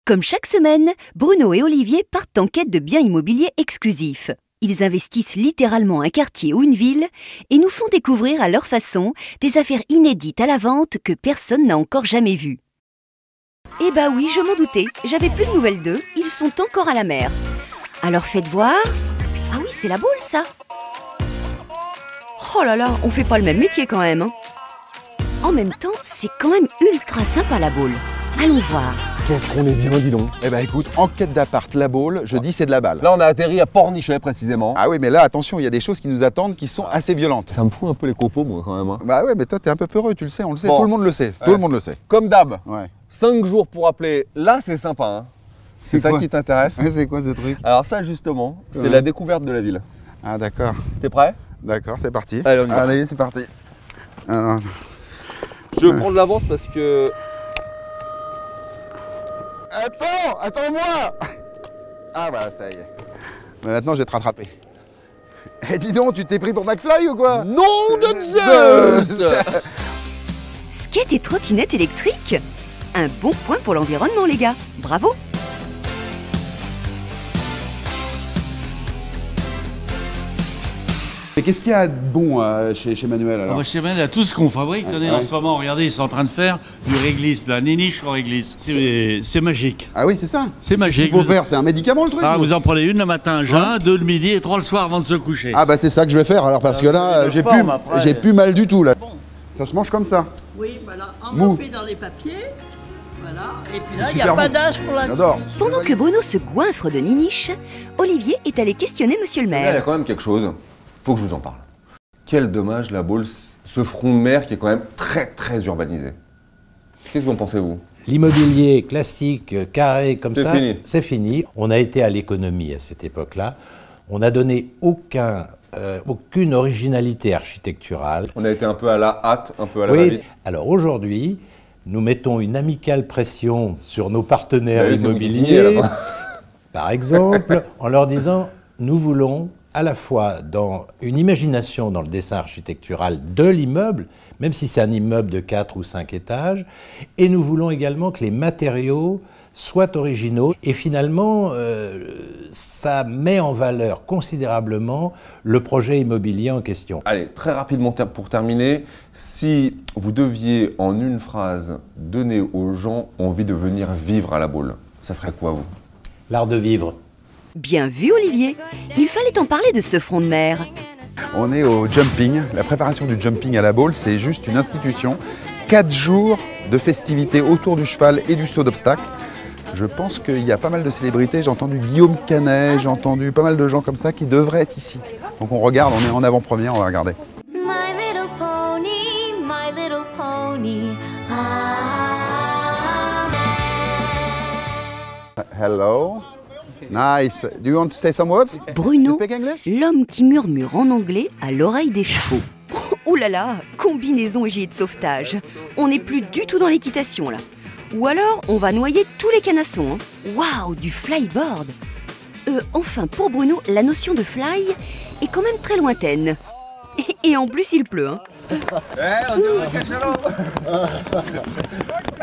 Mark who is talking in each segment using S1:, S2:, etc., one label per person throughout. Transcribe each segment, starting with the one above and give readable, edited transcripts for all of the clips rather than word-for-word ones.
S1: Comme chaque semaine, Bruno et Olivier partent en quête de biens immobiliers exclusifs. Ils investissent littéralement un quartier ou une ville et nous font découvrir à leur façon des affaires inédites à la vente que personne n'a encore jamais vues. Eh bah oui, je m'en doutais, j'avais plus de nouvelles d'eux, ils sont encore à la mer. Alors faites voir... Ah oui, c'est la Baule ça. Oh là là, on fait pas le même métier quand même. En même temps, c'est quand même ultra sympa la Baule. Allons voir.
S2: Qu'est-ce qu'on est bien, dis donc.
S3: Eh ben écoute, enquête d'appart, la Baule, je dis c'est de la balle.
S2: Là, on a atterri à Pornichet, précisément.
S3: Ah oui, mais là, attention, il y a des choses qui nous attendent qui sont assez violentes.
S2: Ça me fout un peu les copeaux, moi, quand même. Hein.
S3: Bah ouais, mais toi, t'es un peu peureux, tu le sais, on le sait,
S2: Bon.
S3: tout le monde le sait, tout le monde le sait.
S2: Comme d'hab,
S3: Ouais.
S2: 5 jours pour appeler. Là, c'est sympa. Hein. C'est ça
S3: quoi
S2: qui t'intéresse.
S3: Ouais, c'est quoi ce truc?
S2: Alors ça, justement, c'est
S3: Ouais.
S2: la découverte de la ville.
S3: Ah d'accord,
S2: T'es prêt?
S3: d'accord, c'est parti.
S2: Allez, on y va.
S3: Allez, c'est parti. Alors,
S2: Je vais prendre l'avance parce que...
S3: Attends-moi. Ah voilà, ça y est. Mais maintenant, je vais te rattraper. Eh dis donc, tu t'es pris pour McFly ou quoi?
S2: Nom de Zeus.
S1: Skate et trottinette électrique? Un bon point pour l'environnement les gars, bravo!
S3: Mais qu'est-ce qu'il y a de bon chez Manuel alors?
S4: Chez Manuel, il y a tout ce qu'on fabrique. Tenez, en ce moment, regardez, ils sont en train de faire du réglisse, de la néniche au réglisse. C'est magique.
S3: Ah oui, c'est ça.
S4: C'est magique.
S3: Il faut faire, c'est un médicament le truc.
S4: Ah, vous en prenez une le matin, jeun, deux le midi et trois le soir avant de se coucher.
S3: Ah bah c'est ça que je vais faire alors parce que là, j'ai plus mal du tout là. Ça se mange comme ça.
S5: Oui, voilà, enveloppé dans les papiers. Voilà, et puis là, il n'y a
S3: super
S5: pas
S3: bon.
S5: d'âge pour la
S3: J'adore.
S5: niche.
S1: Pendant que Bruno se goinfre de niniche, Olivier est allé questionner monsieur le
S2: Là, il y a
S1: maire.
S2: quand même quelque chose. Faut que je vous en parle. Quel dommage, la Baule, ce front de mer qui est quand même très urbanisé. Qu'est-ce que vous en pensez, vous?
S6: L'immobilier classique, carré, comme
S2: C'est
S6: ça,
S2: fini.
S6: c'est fini. On a été à l'économie à cette époque-là. On n'a donné aucune originalité architecturale.
S2: On a été un peu à la hâte, un peu à la
S6: Oui.
S2: va-vite.
S6: Alors aujourd'hui, nous mettons une amicale pression sur nos partenaires
S2: Bah oui, c'est vous qui signez, à
S6: immobiliers,
S2: la fin.
S6: par exemple, en leur disant « Nous voulons à la fois dans une imagination dans le dessin architectural de l'immeuble, même si c'est un immeuble de 4 ou 5 étages, et nous voulons également que les matériaux soient originaux. Et finalement, ça met en valeur considérablement le projet immobilier en question.
S2: Allez, très rapidement pour terminer, si vous deviez en une phrase donner aux gens envie de venir vivre à la Baule, ça serait quoi, vous?
S6: L'art de vivre.
S1: Bien vu Olivier, il fallait en parler de ce front de mer.
S3: On est au jumping. La préparation du jumping à la Baule, c'est juste une institution. 4 jours de festivités autour du cheval et du saut d'obstacle. Je pense qu'il y a pas mal de célébrités. J'ai entendu Guillaume Canet, j'ai entendu pas mal de gens comme ça qui devraient être ici. Donc on regarde, on est en avant-première, on va regarder.
S7: My little pony, my little pony. Ah.
S3: Hello. Nice. Do you want to say some words?
S1: Bruno,
S3: You speak English?
S1: l'homme qui murmure en anglais à l'oreille des chevaux. Ouh là là, combinaison et gilet de sauvetage. On n'est plus du tout dans l'équitation là. Ou alors, on va noyer tous les canassons. Hein. Waouh, du flyboard. Enfin, pour Bruno, la notion de fly est quand même très lointaine. Et en plus, il pleut. Hein.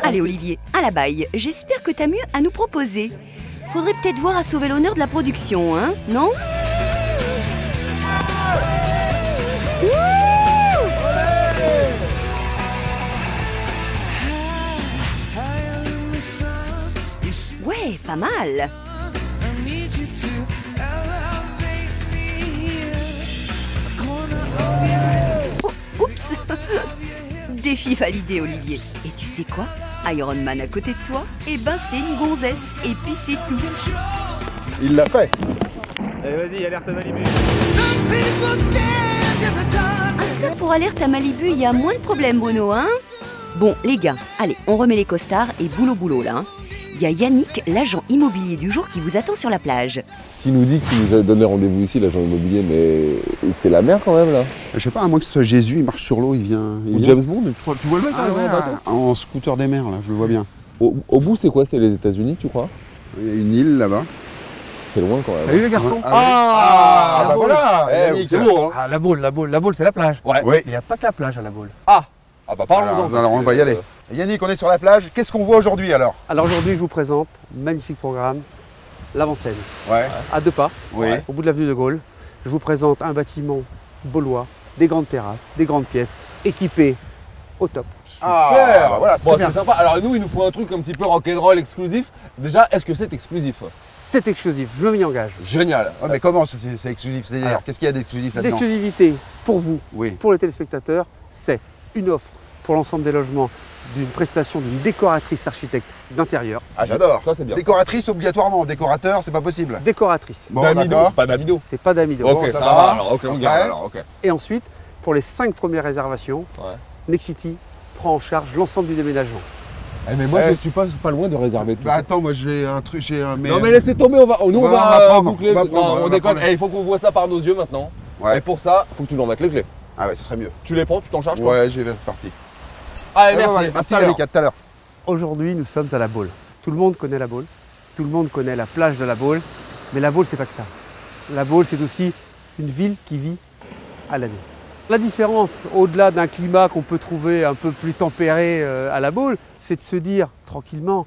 S1: Allez Olivier, à la baille. J'espère que t'as mieux à nous proposer. Faudrait peut-être voir à sauver l'honneur de la production, hein, non? Ouais, pas mal. Oh, oups. Défi validé, Olivier. Et tu sais quoi? Iron Man à côté de toi, eh ben c'est une gonzesse, et puis c'est tout.
S3: Il l'a fait.
S1: Ah ça, pour alerte à Malibu, il y a moins de problèmes, Bruno, hein? Bon, les gars, allez, on remet les costards et boulot là. Hein. Il y a Yannick, l'agent immobilier du jour, qui vous attend sur la plage.
S2: S'il nous dit qu'il nous a donné rendez-vous ici, l'agent immobilier, mais c'est la mer quand même, là.
S3: Je sais pas, à moins que ce soit Jésus, il marche sur l'eau, il vient.
S2: Ou James Bond, tu vois le mec
S3: Ah
S2: arriver
S3: ouais,
S2: en bateau
S3: en scooter des mers, là, je le vois bien.
S2: Au bout, c'est quoi? C'est les États-Unis, tu crois?
S3: Il y a une île là-bas.
S2: C'est loin quand même.
S8: Salut les garçons.
S3: Ah, bah voilà. Yannick.
S2: C'est lourd, hein.
S8: Ah, la Baule, c'est la plage.
S3: Oui.
S8: Il n'y a pas que la plage à la Baule.
S2: Ah bah parlons-en.
S3: Alors on va y aller. Yannick, on est sur la plage. Qu'est-ce qu'on voit aujourd'hui alors?
S8: Alors aujourd'hui, je vous présente un magnifique programme, l'avant-scène.
S3: Ouais.
S8: À 2 pas,
S3: Oui.
S8: au bout de l'avenue de Gaulle. Je vous présente un bâtiment baulois, des grandes terrasses, des grandes pièces, équipées au top.
S3: Ah, voilà, c'est
S9: Bon,
S3: bien.
S9: c'est sympa. Alors nous, il nous faut un truc un petit peu rock'n'roll exclusif. Déjà, est-ce que c'est exclusif?
S8: C'est exclusif, je m'y engage.
S9: Génial.
S3: Ouais, mais comment c'est exclusif? C'est-à-dire,
S8: Alors,
S3: qu'est-ce qu'il y a d'exclusif là-dedans?
S8: L'exclusivité pour vous,
S3: Oui.
S8: pour les téléspectateurs, c'est une offre pour l'ensemble des logements d'une prestation d'une décoratrice architecte d'intérieur.
S3: Ah, j'adore.
S9: Ça, c'est bien.
S3: Décoratrice obligatoirement. Décorateur, c'est pas possible.
S8: Décoratrice,
S3: Bon,
S9: D'Amido,
S3: d'accord.
S9: c'est pas d'Amido.
S8: c'est pas d'Amido.
S9: Ok,
S3: ça
S9: ça
S3: va.
S9: va. Alors, ok, on garde.
S3: Ouais.
S9: Alors, ok.
S8: Et ensuite, pour les 5 premières réservations,
S9: Ouais.
S8: Nexity prend en charge l'ensemble du déménagement.
S9: Eh, mais moi,
S3: Eh.
S9: je suis pas loin de réserver tout.
S3: Bah attends, moi j'ai un truc, j'ai un...
S9: Non mais laissez tomber, nous on
S3: va
S9: va
S3: prendre,
S9: boucler.
S3: on va prendre,
S9: Non,
S3: on
S9: on
S3: va
S9: déconne.
S3: prendre.
S9: Eh, il faut qu'on voit ça par nos yeux maintenant.
S3: Ouais.
S9: Et pour ça, faut que tu nous remettes les clés.
S3: Ah ouais, ce serait mieux.
S9: Tu les prends, tu t'en charges toi.
S3: Ouais, j'ai parti.
S9: Allez,
S3: Eh,
S9: merci.
S3: voilà,
S9: Merci
S3: allez,
S9: alors.
S3: à tout à l'heure.
S8: Aujourd'hui, nous sommes à la Baule. Tout le monde connaît la Baule, tout le monde connaît la plage de la Baule, mais la Baule, c'est pas que ça. La Baule, c'est aussi une ville qui vit à l'année. La différence, au-delà d'un climat qu'on peut trouver un peu plus tempéré à la Baule, c'est de se dire tranquillement,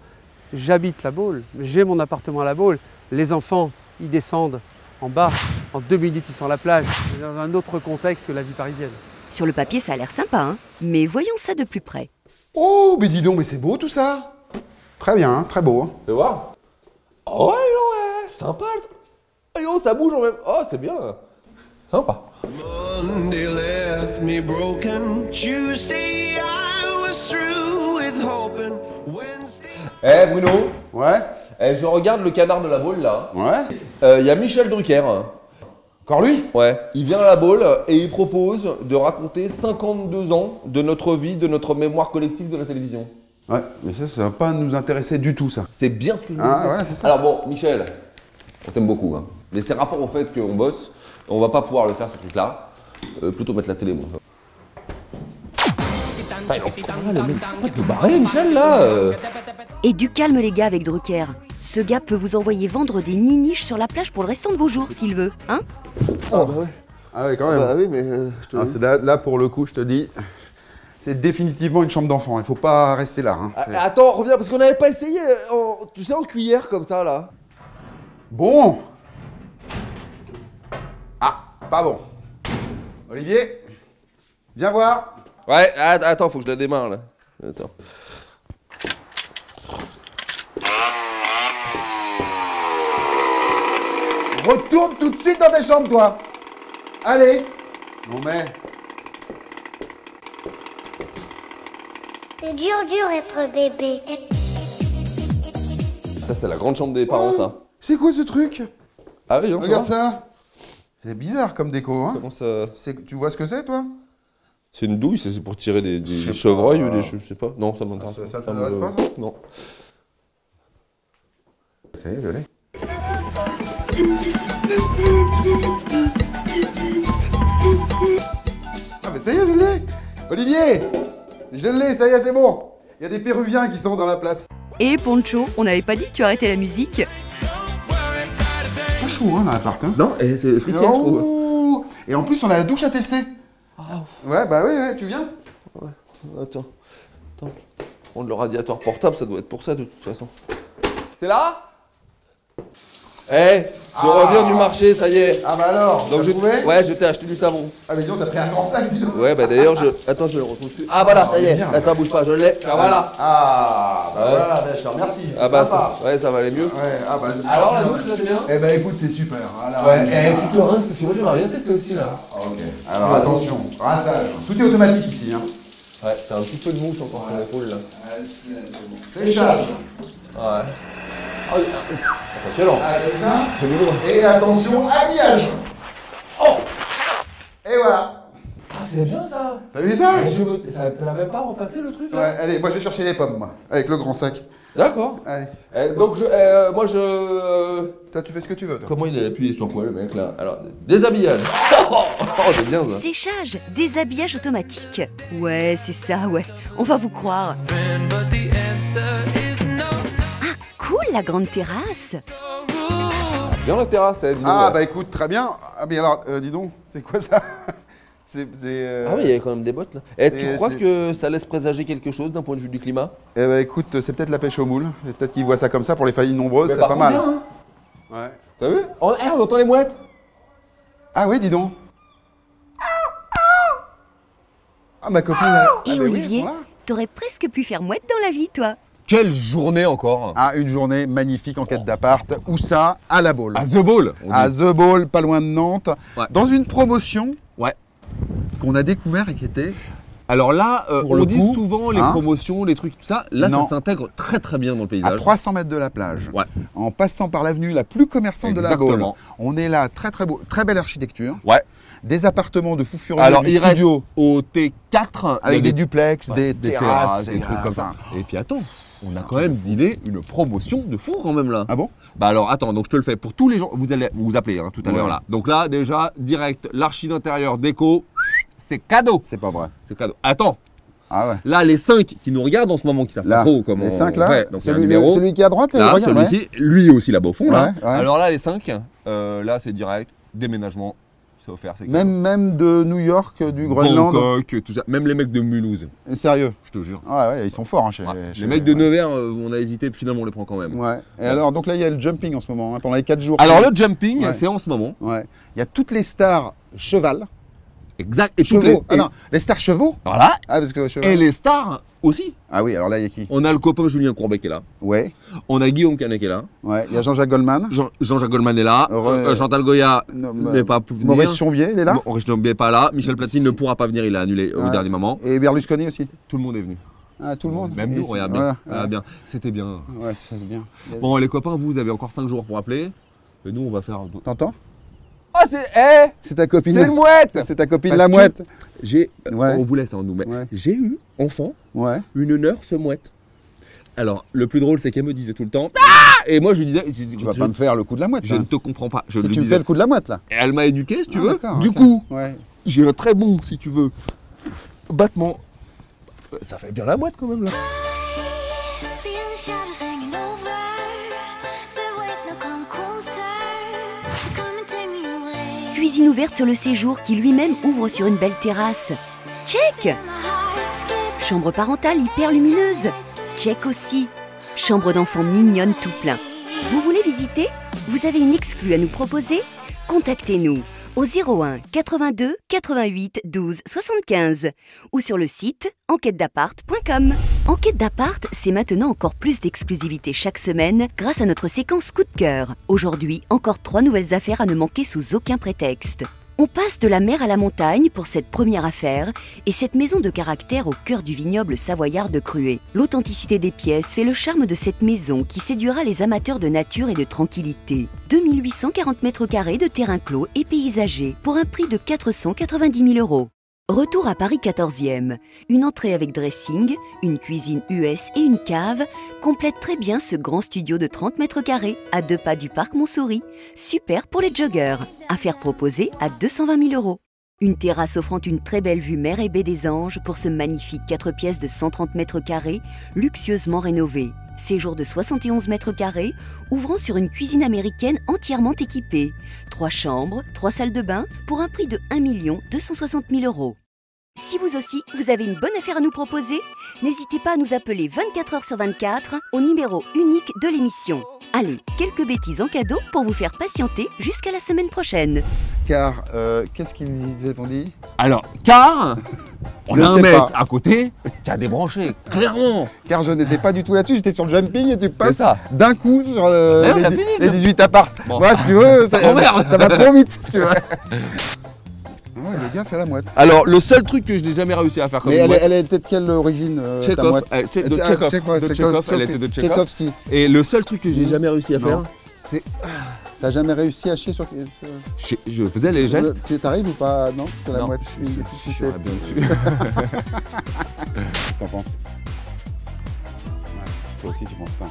S8: j'habite la Baule, j'ai mon appartement à la Baule, les enfants, ils descendent en bas, en 2 minutes, ils sont à la plage, c'est dans un autre contexte que la vie parisienne.
S1: Sur le papier, ça a l'air sympa, hein. Mais voyons ça de plus près.
S3: Oh, mais dis donc, mais c'est beau tout ça. Très bien, très beau. Hein.
S9: Tu veux voir? Oh ouais, non, ouais, sympa le truc. Oh, non, ça bouge en même. Oh, c'est bien. Sympa.
S10: Monday left me broken. Tuesday I was through with hoping. Wednesday.
S9: Eh Bruno,
S3: Ouais,
S9: je regarde le canard de la Baule là.
S3: ouais.
S9: Il y a Michel Drucker.
S3: Encore lui?
S9: Ouais. Il vient à la Baule et il propose de raconter 52 ans de notre vie, de notre mémoire collective de la télévision.
S3: Ouais, mais ça va pas nous intéresser du tout ça.
S9: C'est bien ce que je me
S3: Ah,
S9: disais.
S3: voilà, c'est ça.
S9: Alors bon, Michel, on t'aime beaucoup, hein. Mais c'est rapport au fait qu'on bosse, on va pas pouvoir le faire ce truc-là. Plutôt mettre la télé, moi. Barré, Michel, là
S1: Et du calme, les gars, avec Drucker. Ce gars peut vous envoyer vendre des niniches sur la plage pour le restant de vos jours, s'il veut, hein?
S3: Ah ouais, quand même.
S9: Bah oui, mais je te
S3: Ah, c'est là, pour le coup, je te dis, c'est définitivement une chambre d'enfant. Il faut pas rester là. Hein. C'est-
S9: Attends, reviens, parce qu'on n'avait pas essayé, tu sais, en cuillère comme ça, là.
S3: Bon. Ah, pas bon. Olivier, viens voir.
S9: Ouais, attends, faut que je la démarre, là. Attends.
S3: Retourne tout de suite dans tes chambres, toi. Allez. Non mais.
S7: C'est dur être bébé.
S9: Ça, c'est la grande chambre des parents, ça.
S3: C'est quoi ce truc?
S9: Ah oui,
S3: Regarde ça. C'est bizarre comme déco, hein.
S9: Comment ça...
S3: Tu vois ce que c'est, toi?
S9: C'est une douille, c'est pour tirer des
S3: Je sais
S9: chevreuils
S3: pas.
S9: ou des... Je sais pas. Non, ça m'intéresse
S3: Ça
S9: pas.
S3: t'intéresse
S9: me-
S3: pas, ça?
S9: Non.
S3: Ça y est, je l'ai. Ah mais ça y est, je l'ai. Olivier, je l'ai, ça y est, c'est bon. Il y a des Péruviens qui sont dans la place.
S1: Et Poncho, on n'avait pas dit que tu arrêtais la musique?
S3: Pas chaud, hein, dans l'appart, hein.
S9: Non, et c'est friqué, je trouve.
S3: Oh. Et en plus, on a la douche à tester. Ouais, bah ouais, tu viens?
S9: Attends. Prendre le radiateur portable, ça doit être pour ça, de toute façon. C'est là? Eh, je reviens du marché, ça y est.
S3: Ah bah alors,
S9: Donc
S3: t'as trouvé?
S9: ouais, je t'ai acheté du savon.
S3: Ah mais dis donc, t'as pris un grand sac, dis donc.
S9: Ouais, bah d'ailleurs, attends, je le retrouve plus. Ah voilà, ça y est. Attends, bouge pas, je l'ai. Ah voilà.
S3: Ah bah voilà, je te remercie.
S9: Ah bah,
S3: Sympa.
S9: ouais, ça va aller mieux.
S3: Ouais, ah bah...
S9: Alors la douche, là, c'est bien?
S3: Eh bah écoute, c'est super. Alors,
S9: tu te rinces, parce que moi, j'aimerais bien tester aussi, là.
S3: Ok. Alors attention, rinçage. Tout est automatique ici, hein.
S9: Ouais, c'est un petit peu de mousse encore sur l'épaule, là.
S3: Séchage.
S9: Ouais. Oh, impressionnant.
S3: Attention.
S9: C'est lourd.
S3: Et attention, habillage.
S9: Oh.
S3: Et voilà.
S9: Ah, c'est bien, ça.
S3: T'as vu ça?
S9: Ça te l'avait pas repassé, le truc, là?
S3: Ouais, allez, moi je vais chercher les pommes, moi. Avec le grand sac.
S9: D'accord.
S3: Allez.
S9: Donc, moi, je...
S3: Toi, tu fais ce que tu veux, toi.
S9: Comment il a appuyé sur quoi, le mec, là? Alors, déshabillage. Oh, c'est bien, ça.
S1: Séchage, déshabillage automatique. Ouais, c'est ça, ouais. On va vous croire. Ah, cool, la grande terrasse.
S9: Bien la terrasse, dis donc.
S3: Ah bah écoute, très bien. Ah mais alors, dis donc, c'est quoi ça?
S9: Ah oui, il y avait quand même des bottes là. Et tu crois que ça laisse présager quelque chose d'un point de vue du climat?
S3: Eh ben écoute, c'est peut-être la pêche au moule. Et peut-être qu'ils voient ça comme ça pour les familles nombreuses, c'est pas mal.
S9: Bien, hein.
S3: Ouais.
S9: T'as vu? On entend les mouettes.
S3: Ah oui, dis donc. Ah ma copine.
S1: Et Olivier, t'aurais presque pu faire mouette dans la vie, toi.
S2: Quelle journée encore!
S3: Ah, une journée magnifique en quête d'appart. Où ça? À la Baule.
S2: À The Ball!
S3: À The Ball, pas loin de Nantes.
S2: Ouais.
S3: Dans une promotion
S2: Ouais.
S3: qu'on a découvert et qui était...
S2: Alors là,
S3: Pour
S2: on
S3: le
S2: dit
S3: coup,
S2: souvent les
S3: hein,
S2: promotions, les trucs, tout ça. Là,
S3: non.
S2: ça s'intègre très très bien dans le paysage.
S3: à 300 mètres de la plage,
S2: Ouais.
S3: en passant par l'avenue la plus commerçante de la Baule.
S2: Exactement.
S3: On est là, très très beau, très belle architecture.
S2: Ouais.
S3: Des appartements de fou furieux,
S2: Alors,
S3: du
S2: il reste
S3: studio,
S2: au T4
S3: avec
S2: il y a
S3: des duplex,
S2: ouais,
S3: des terrasses,
S2: des trucs comme ça.
S3: enfin.
S2: Et puis attends, on a quand même dealé une promotion de fou quand même là.
S3: Ah bon?
S2: Bah alors attends, donc je te le fais pour tous les gens, vous allez vous appeler tout à
S3: Ouais.
S2: l'heure là. Donc là déjà, direct, l'archi d'intérieur, déco, c'est cadeau.
S3: C'est pas vrai.
S2: C'est cadeau. Attends,
S3: Ah ouais.
S2: là les 5 qui nous regardent en ce moment, qui savent
S3: Là,
S2: pas trop comment
S3: les 5 là,
S2: on fait, donc il y a un
S3: celui,
S2: numéro.
S3: celui qui est à droite, là,
S2: Là,
S3: regarde, ouais.
S2: celui-ci, lui aussi là-bas au fond là.
S3: Ouais, ouais.
S2: Alors là les 5, là c'est direct, déménagement, c'est offert, c'est cadeau.
S3: Même de New York, du Groenland.
S2: Bangkok, tout ça, même les mecs de Mulhouse,
S3: Sérieux.
S2: je te jure.
S3: Ah ouais, ils sont forts hein, chez,
S2: Ouais.
S3: chez-
S2: Les mecs de
S3: ouais.
S2: Nevers, on a hésité, puis finalement on les prend quand même.
S3: Ouais. Et alors, donc là, il y a le jumping en ce moment, hein, pendant les 4 jours.
S2: Alors le jumping,
S3: Ouais.
S2: c'est en ce moment.
S3: Ouais. Il y a toutes les stars cheval.
S2: Exact. Et
S3: Chevaux.
S2: toutes les,
S3: Ah non, les stars chevaux.
S2: voilà.
S3: Ah, parce que cheval.
S2: Et les stars aussi.
S3: Ah oui, alors là, il y a qui?
S2: On a le copain Julien Courbet qui est là.
S3: Ouais.
S2: On a Guillaume Canet qui est là.
S3: Ouais. Il y a Jean-Jacques Goldman.
S2: Jean-Jacques Goldman est là. Chantal Goya
S3: Non,
S2: n'est pas pu venir.
S3: Maurice Chombier, il est là.
S2: Maurice Chombier n'est pas là. Michel Platine ne pourra pas venir, il a annulé au
S3: Ouais.
S2: dernier moment.
S3: Et Berlusconi aussi.
S2: Tout le monde est venu.
S3: Ah, tout le monde.
S2: Même
S3: Et
S2: nous,
S3: c'est-
S2: regarde bien.
S3: voilà.
S2: Regarde bien. C'était bien.
S3: Ouais, ça c'est bien.
S2: Bon, les copains, vous avez encore 5 jours pour appeler. Et nous, on va faire.
S3: T'entends?
S2: Ah, c'est.
S3: C'est ta copine.
S2: C'est une mouette.
S3: C'est ta copine
S2: Parce
S3: la
S2: que
S3: mouette.
S2: J'ai.
S3: Ouais.
S2: On vous laisse, nous. Mais
S3: Ouais.
S2: j'ai eu, enfant,
S3: Ouais.
S2: une nurse mouette. Alors, le plus drôle, c'est qu'elle me disait tout le temps ah. Et moi, je lui disais
S3: Tu vas pas me faire le coup de la mouette.
S2: je
S3: là.
S2: ne te comprends pas. Je
S3: Si
S2: lui
S3: tu me
S2: disais.
S3: fais le coup de la mouette là.
S2: Et elle m'a éduqué, si tu
S3: Ah,
S2: veux.
S3: d'accord,
S2: Du
S3: ok.
S2: coup,
S3: Ouais.
S2: j'ai un très bon, si tu veux, battement. Ça fait bien la mouette quand même là.
S7: Feel the shadows hanging over. But wait, no, come closer. Come and take me away.
S1: Cuisine ouverte sur le séjour qui lui-même ouvre sur une belle terrasse. Check!
S7: My heart skips.
S1: Chambre parentale hyper lumineuse. Check aussi. Chambre d'enfant mignonne tout plein. Vous voulez visiter? Vous avez une exclue à nous proposer? Contactez-nous au 01 82 88 12 75 ou sur le site enquêtedappart.com. Enquête d'appart, c'est maintenant encore plus d'exclusivité chaque semaine grâce à notre séquence coup de cœur. Aujourd'hui, encore 3 nouvelles affaires à ne manquer sous aucun prétexte. On passe de la mer à la montagne pour cette première affaire et cette maison de caractère au cœur du vignoble savoyard de Cruet. L'authenticité des pièces fait le charme de cette maison qui séduira les amateurs de nature et de tranquillité. 2840 m² de terrain clos et paysager pour un prix de 490 000 €. Retour à Paris 14e. Une entrée avec dressing, une cuisine US et une cave complètent très bien ce grand studio de 30 m² à 2 pas du parc Montsouris. Super pour les joggeurs. Affaire proposée à 220 000 €. Une terrasse offrant une très belle vue mer et baie des Anges pour ce magnifique 4 pièces de 130 m², luxueusement rénové. Séjour de 71 m², ouvrant sur une cuisine américaine entièrement équipée. 3 chambres, 3 salles de bain, pour un prix de 1 260 000 €. Si vous aussi, vous avez une bonne affaire à nous proposer, n'hésitez pas à nous appeler 24 heures sur 24 au numéro unique de l'émission. Allez, quelques bêtises en cadeau pour vous faire patienter jusqu'à la semaine prochaine.
S3: Car, qu'est-ce qu'ils disaient, on dit?
S2: Alors, car on
S3: Je
S2: a
S3: ne
S2: un
S3: sais
S2: mec
S3: pas.
S2: à côté qui a débranché, clairement.
S3: Car je n'étais pas du tout là-dessus, j'étais sur le jumping et tu passes
S2: ça.
S3: d'un coup sur
S2: Ouais, on a fini,
S3: les
S2: le-
S3: 18 apparts.
S2: Bon.
S3: Moi, si tu veux, ça
S2: m'emmerde.
S3: va trop vite, si tu veux. Ouais, le gars fait la mouette.
S2: Alors, le seul truc que je n'ai jamais réussi à faire comme
S3: Mais
S2: une mouette,
S3: elle était de quelle origine, ta
S2: Tchekhov,
S3: mouette?
S2: de Tchekhov, elle était de Tchekhov.
S3: Tchaikovsky.
S2: Et le seul truc que j'ai jamais réussi à faire,
S3: Non.
S2: c'est.
S3: T'as jamais réussi à chier sur...
S2: Je faisais les gestes.
S3: Tu t'arrives ou pas? Non, c'est la
S2: Non.
S3: mouette. Tu sais.
S2: J'aurais bien dessus.
S3: Qu'est-ce que t'en penses? Ouais, toi aussi tu penses ça.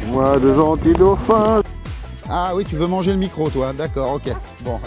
S11: Moi, de gentils dauphins.
S3: Ah oui, tu veux manger le micro toi, d'accord, ok. Bon.